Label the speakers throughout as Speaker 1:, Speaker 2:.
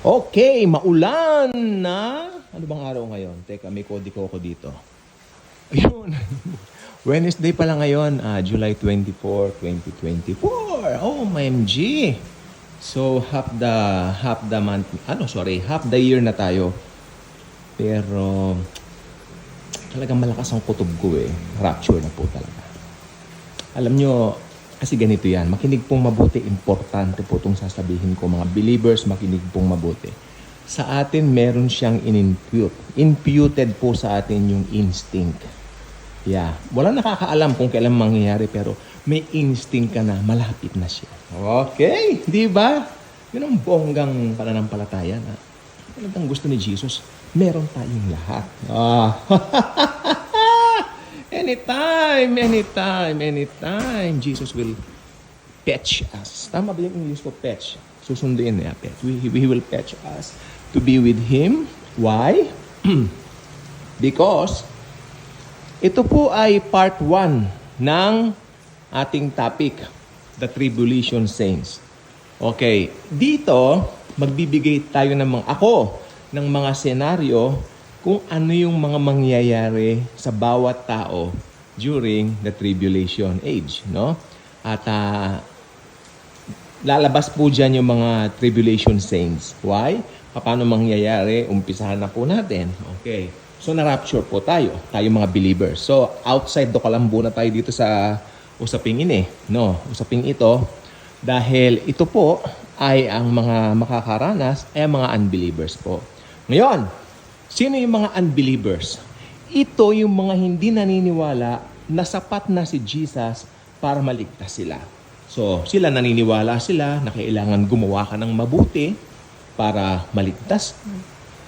Speaker 1: Okay, maulan na. Ano bang araw ngayon? Teka, may kodi ko dito. Ayun. Wednesday pala ngayon, July 24, 2024. Oh, MG. So, half the month, half the year na tayo. Pero, talagang malakas ang kutob ko eh. Rapture na po talaga. Alam nyo, kasi ganito yan. Makinig pong mabuti. Importante po itong sasabihin ko. Mga believers, makinig pong mabuti. Sa atin, meron siyang in-impute. Imputed po sa atin yung instinct. Yeah. Walang nakakaalam kung kailan mangyayari, pero may instinct ka na, malapit na siya. Okay. Di ba? Yun ang bonggang pananampalataya na talagang gusto ni Jesus. Meron tayong lahat. Anytime, Jesus will fetch us. Tama ba yung English ko, fetch? Susunduin niya, fetch. He will fetch us to be with Him. Why? Because ito po ay part 1 ng ating topic, the Tribulation Saints. Okay, dito magbibigay tayo ng mga senaryo kung ano yung mga mangyayari sa bawat tao during the tribulation age, no? At lalabas po dyan yung mga tribulation saints. Why? Paano mangyayari? Umpisahan na po natin. Okay. So, na-rapture po tayo mga believers. So, outside do kalambo na tayo dito sa usaping ini, no? Usaping ito, dahil ito po ay ang mga makakaranas ay ang mga unbelievers po. Ngayon, sino yung mga unbelievers? Ito yung mga hindi naniniwala na sapat na si Jesus para maligtas sila. So, naniniwala sila na kailangan gumawa ka ng mabuti para maligtas.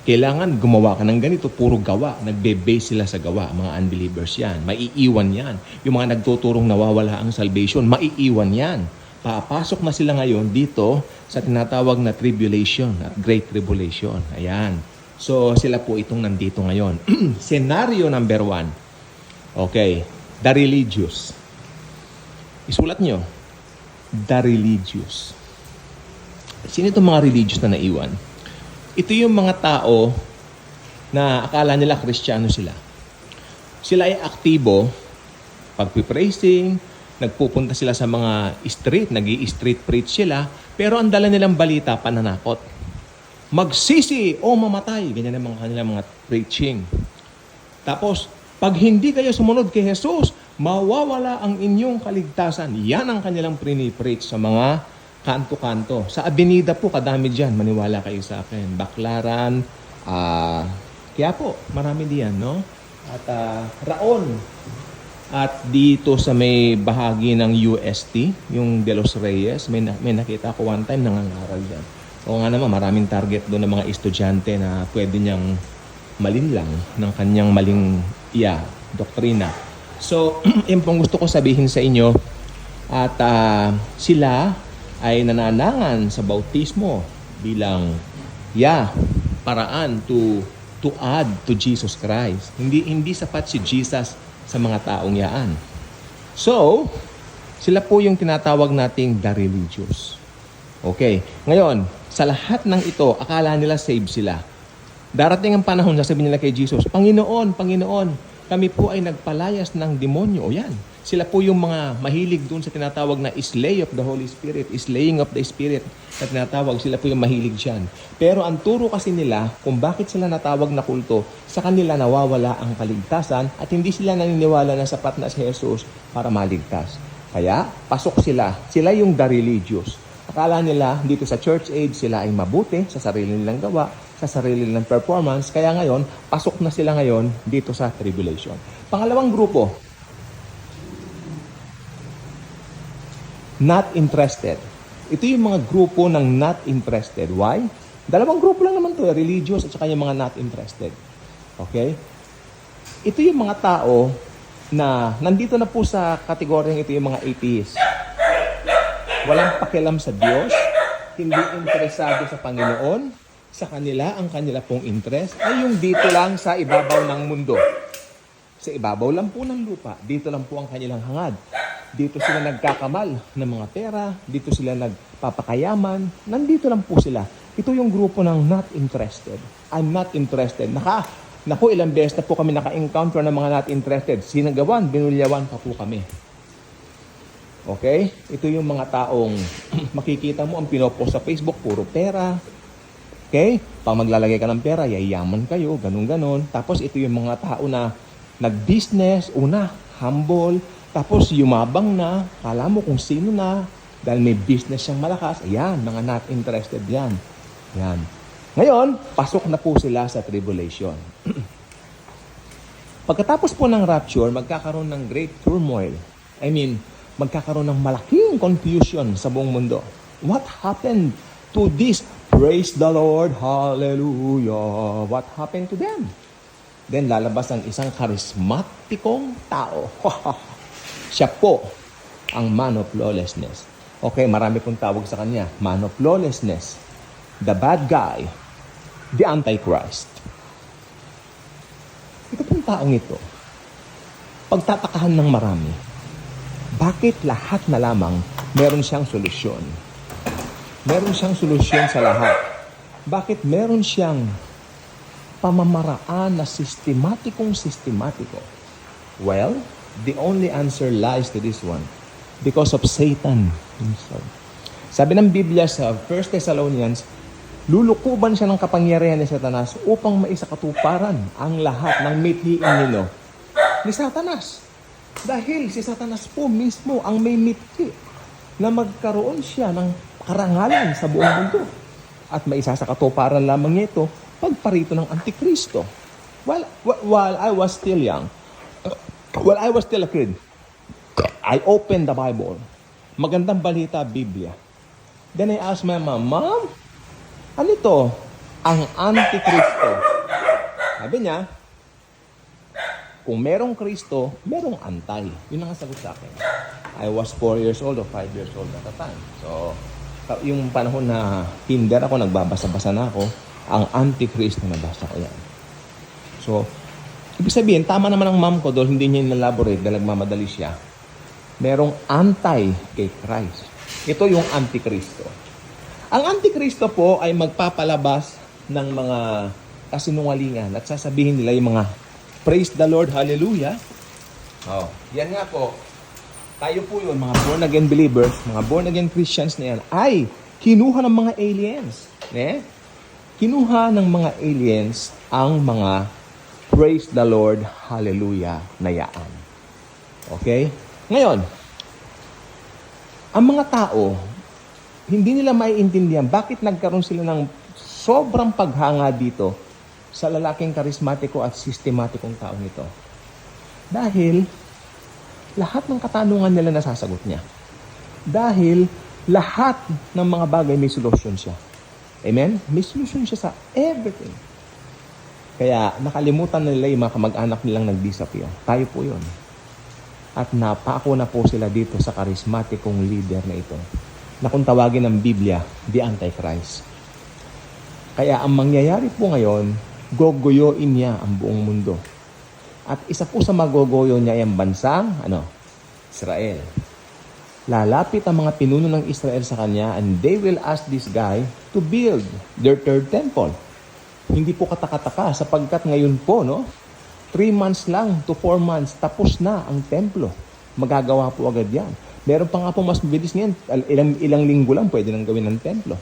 Speaker 1: Kailangan gumawa ka ng ganito, puro gawa. Nagbe-base sila sa gawa, mga unbelievers yan. Maiiwan yan. Yung mga nagtuturong nawawala ang salvation, maiiwan yan. Papasok na sila ngayon dito sa tinatawag na tribulation at great tribulation. Ayan. So, sila po itong nandito ngayon. Scenario number 1. Okay. The religious. Isulat nyo. The religious. Sino itong mga religious na naiwan? Ito yung mga tao na akala nila Kristiyano sila. Sila ay aktibo, pagpipraising, nagpupunta sila sa mga street, nag-i-street preach sila, pero ang dala nilang balita, pananakot. Magsisi o mamatay. Ganyan ang kanilang mga preaching. Tapos, pag hindi kayo sumunod kay Jesus, mawawala ang inyong kaligtasan. Yan ang kanilang pre-preach sa mga kanto-kanto. Sa Avenida po, kadami dyan. Maniwala kayo sa akin. Baklaran, kaya po, marami diyan, no? At Raon. At dito sa may bahagi ng UST, yung De Los Reyes, may nakita ko one time nangangaral dyan. O nga naman, maraming target doon ng mga estudyante na pwede niyang malinlang ng kanyang maling doktrina. So, yung pong gusto ko sabihin sa inyo, at sila ay nananangan sa bautismo bilang paraan to add to Jesus Christ. Hindi sapat si Jesus sa mga taong yaan. So, sila po yung tinatawag nating the religious. Okay. Ngayon, sa lahat ng ito, akala nila save sila. Darating ang panahon, sasabihin nila kay Jesus, Panginoon, kami po ay nagpalayas ng demonyo. O yan. Sila po yung mga mahilig doon sa tinatawag na slay of the Holy Spirit, slaying of the Spirit na tinatawag. Sila po yung mahilig dyan. Pero ang turo kasi nila kung bakit sila natawag na kulto, sa kanila nawawala ang kaligtasan at hindi sila naniniwala na sapat na si Jesus para maligtas. Kaya, pasok sila. Sila yung the religious. Akala nila dito sa church age sila ay mabuti sa sarili nilang gawa, sa sarili nilang performance. Kaya ngayon, pasok na sila ngayon dito sa tribulation. Pangalawang grupo, not interested. Ito yung mga grupo ng not interested. Why? Dalawang grupo lang naman to, religious at saka yung mga not interested. Okay? Ito yung mga tao na nandito na po sa kategoryang ito yung mga atheists. Walang pakialam sa Diyos, hindi interesado sa Panginoon, sa kanila, ang kanila pong interest ay yung dito lang sa ibabaw ng mundo. Sa ibabaw lang po ng lupa, dito lang po ang kanilang hangad. Dito sila nagkakamal ng mga pera, dito sila nagpapakayaman, nandito lang po sila. Ito yung grupo ng not interested. I'm not interested. Naku, ilang beses na po kami naka-encounter ng mga not interested. Sinagawan, binulyawan pa po kami. Okay? Ito yung mga taong makikita mo ang pinopost sa Facebook, puro pera. Okay? Pag maglalagay ka ng pera, yayaman kayo, ganun-ganon. Tapos ito yung mga tao na nag-business, una, humble, tapos yumabang na, kala mo kung sino na, dahil may business siyang malakas, ayan, mga not interested yan. Yan. Ngayon, pasok na po sila sa tribulation. Pagkatapos po ng rapture, magkakaroon ng great turmoil. Magkakaroon ng malaking confusion sa buong mundo. What happened to this? Praise the Lord, hallelujah. What happened to them? Then lalabas ang isang karismatikong tao. Siya po ang man of lawlessness. Okay, marami pong tawag sa kanya. Man of lawlessness. The bad guy. The Antichrist. Ito pong taong ito, pagtatakahan ng marami, bakit lahat na lamang meron siyang solusyon? Meron siyang solusyon sa lahat. Bakit meron siyang pamamaraan na sistematiko? Well, the only answer lies to this one. Because of Satan himself. Sabi ng Biblia sa 1 Thessalonians, lulukuban siya ng kapangyarihan ni Satanas upang maisakatuparan ang lahat ng mithiin nilo ni Satanas. Dahil si Satanas po mismo ang may mithi na magkaroon siya ng karangalan sa buong mundo. At maisasakatuparan lamang niya ito pagparito ng Antikristo. While I was still young, while I was still a kid, I opened the Bible. Magandang balita, Biblia. Then I asked my mom, Mom, ano ito? Ang Antikristo. Sabi niya, kung merong Kristo, merong antay. Yun ang sagot sa akin. I was 4 years old or 5 years old at the time. So, yung panahon na kinder ako, nagbabasa-basa na ako, ang Antikristo, nabasa ko yan. So, ibig sabihin, tama naman ang mom ko doon, hindi niya inelaborate dahil nagmamadali siya. Merong antay kay Christ. Ito yung Antikristo. Ang Antikristo po ay magpapalabas ng mga kasinungalingan at sasabihin nila yung mga praise the Lord, hallelujah. Yan nga po. Tayo po yun, mga born-again believers, mga born-again Christians na yan, ay kinuha ng mga aliens. Kinuha ng mga aliens ang mga praise the Lord, hallelujah na yaan. Okay? Ngayon, ang mga tao, hindi nila maiintindihan bakit nagkaroon sila ng sobrang paghanga dito sa lalaking karismatiko at sistematikong taong ito. Dahil lahat ng katanungan nila nasasagot niya. Dahil lahat ng mga bagay may solusyon siya. Amen? May solusyon siya sa everything. Kaya nakalimutan nila yung mga kamag-anak nilang nag-disappear. Tayo po yun. At napako na po sila dito sa karismatikong leader na ito. Na kung tawagin ng Biblia, the Antichrist. Kaya ang mangyayari po ngayon, gogoyoin niya ang buong mundo. At isa po sa magogoyo niya ay ang bansang, Israel. Lalapit ang mga pinuno ng Israel sa kanya and they will ask this guy to build their third temple. Hindi po katakataka sapagkat ngayon po, 3 months lang to 4 months, tapos na ang templo. Magagawa po agad yan. Meron pa nga po mas mabilis ngayon, ilang linggo lang pwede nang gawin ng templo.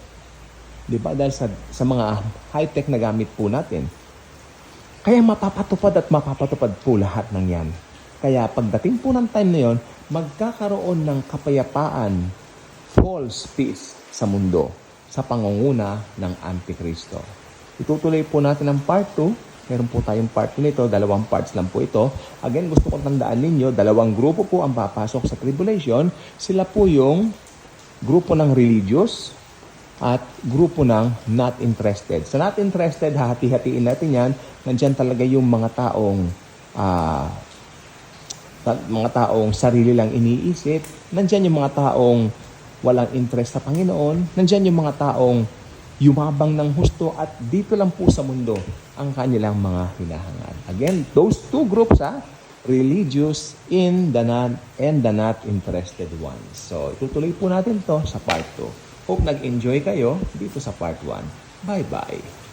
Speaker 1: Diba? Dahil sa mga high-tech na gamit po natin. Kaya mapapatupad po lahat ng yan. Kaya pagdating po ng time na yon, magkakaroon ng kapayapaan, false peace sa mundo sa pangunguna ng Antikristo. Itutuloy po natin ang part 2. Meron po tayong part 2 nito, 2 parts lang po ito. Again, gusto kong tandaan ninyo, 2 grupo po ang papasok sa tribulation. Sila po yung grupo ng religious at grupo ng not interested. Sa not interested, hahati-hatiin natin yan. Nandyan talaga yung mga taong sarili lang iniisip. Nandyan yung mga taong walang interest sa Panginoon. Nandyan yung mga taong yumabang ng husto at dito lang po sa mundo ang kanilang mga hinahangad. Again, those 2 groups, religious in the not and the not interested ones. So, itutuloy po natin to sa part 2. Hope nag-enjoy kayo dito sa part 1. Bye-bye!